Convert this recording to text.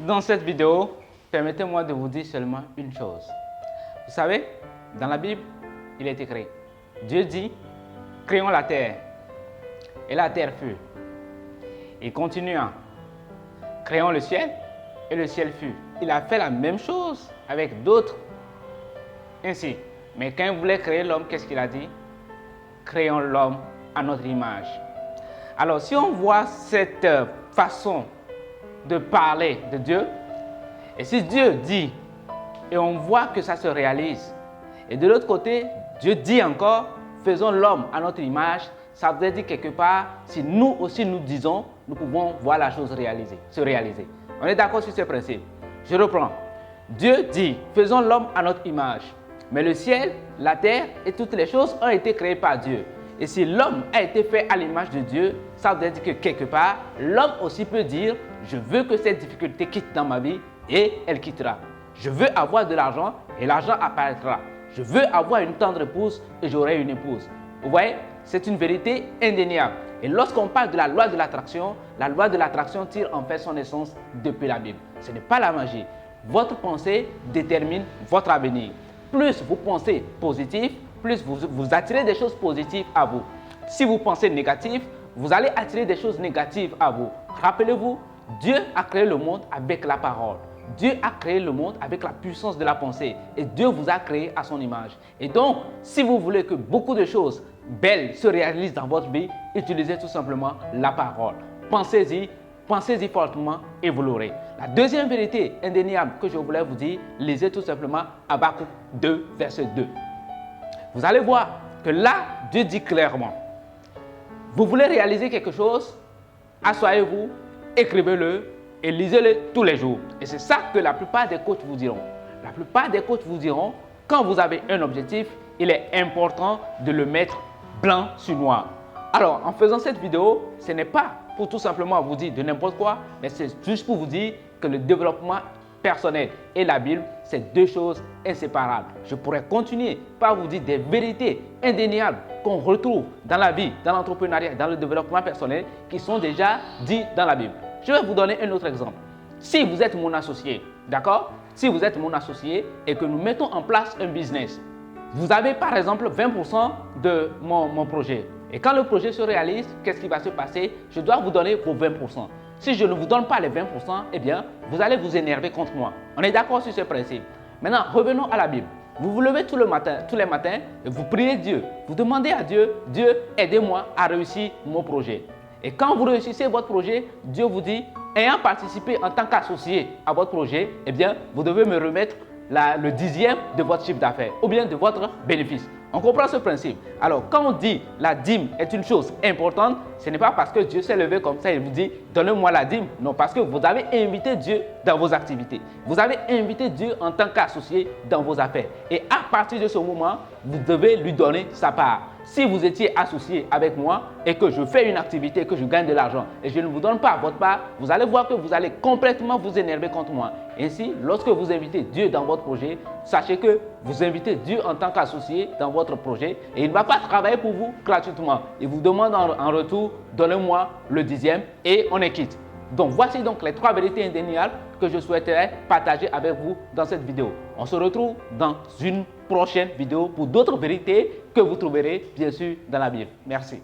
Dans cette vidéo, permettez-moi de vous dire seulement une chose. Vous savez, dans la Bible, il est écrit, Dieu dit, créons la terre, et la terre fut. Il continua, créons le ciel, et le ciel fut. Il a fait la même chose avec d'autres ainsi. Mais quand il voulait créer l'homme, qu'est-ce qu'il a dit? Créons l'homme à notre image. Alors, si on voit cette façon de parler de Dieu, et si Dieu dit, et on voit que ça se réalise, et de l'autre côté, Dieu dit encore, faisons l'homme à notre image, ça veut dire quelque part, si nous aussi nous disons, nous pouvons voir la chose se réaliser. On est d'accord sur ce principe. Je reprends. Dieu dit, faisons l'homme à notre image. Mais le ciel, la terre et toutes les choses ont été créées par Dieu. Et si l'homme a été fait à l'image de Dieu, ça veut dire que quelque part, l'homme aussi peut dire, je veux que cette difficulté quitte dans ma vie et elle quittera. Je veux avoir de l'argent et l'argent apparaîtra. Je veux avoir une tendre épouse et j'aurai une épouse. Vous voyez, c'est une vérité indéniable. Et lorsqu'on parle de la loi de l'attraction tire en fait son essence depuis la Bible. Ce n'est pas la magie. Votre pensée détermine votre avenir. Plus vous pensez positif, plus vous attirez des choses positives à vous. Si vous pensez négatif, vous allez attirer des choses négatives à vous. Rappelez-vous, Dieu a créé le monde avec la parole. Dieu a créé le monde avec la puissance de la pensée. Et Dieu vous a créé à son image. Et donc, si vous voulez que beaucoup de choses belles se réalisent dans votre vie, utilisez tout simplement la parole. Pensez-y fortement et vous l'aurez. La deuxième vérité indéniable que je voulais vous dire, lisez tout simplement Habakkuk 2, verset 2. Vous allez voir que là, Dieu dit clairement, vous voulez réaliser quelque chose, asseyez-vous, écrivez-le et lisez-le tous les jours. Et c'est ça que la plupart des coachs vous diront. La plupart des coachs vous diront, quand vous avez un objectif, il est important de le mettre blanc sur noir. Alors, en faisant cette vidéo, ce n'est pas pour tout simplement vous dire de n'importe quoi, mais c'est juste pour vous dire que le développement personnel et la Bible, c'est deux choses inséparables. Je pourrais continuer par vous dire des vérités indéniables qu'on retrouve dans la vie, dans l'entrepreneuriat, dans le développement personnel, qui sont déjà dites dans la Bible. Je vais vous donner un autre exemple. Si vous êtes mon associé, d'accord? Si vous êtes mon associé et que nous mettons en place un business, vous avez par exemple 20% de mon projet. Et quand le projet se réalise, qu'est-ce qui va se passer? Je dois vous donner vos 20%. Si je ne vous donne pas les 20%, eh bien, vous allez vous énerver contre moi. On est d'accord sur ce principe. Maintenant, revenons à la Bible. Vous vous levez tous les matins et vous priez Dieu. Vous demandez à Dieu, Dieu, aidez-moi à réussir mon projet. Et quand vous réussissez votre projet, Dieu vous dit, ayant participé en tant qu'associé à votre projet, eh bien, vous devez me remettre le 10e de votre chiffre d'affaires ou bien de votre bénéfice. On comprend ce principe. Alors, quand on dit la dîme est une chose importante, ce n'est pas parce que Dieu s'est levé comme ça et vous dit donnez-moi la dîme. Non, parce que vous avez invité Dieu dans vos activités. Vous avez invité Dieu en tant qu'associé dans vos affaires. Et à partir de ce moment, vous devez lui donner sa part. Si vous étiez associé avec moi et que je fais une activité, que je gagne de l'argent et je ne vous donne pas votre part, vous allez voir que vous allez complètement vous énerver contre moi. Ainsi, lorsque vous invitez Dieu dans votre projet, sachez que vous invitez Dieu en tant qu'associé dans votre projet et il ne va pas travailler pour vous gratuitement. Il vous demande en retour, donnez-moi le 10e et on est quitte. Donc, voici donc les 3 vérités indéniables que je souhaiterais partager avec vous dans cette vidéo. On se retrouve dans une prochaine vidéo pour d'autres vérités que vous trouverez bien sûr dans la Bible. Merci.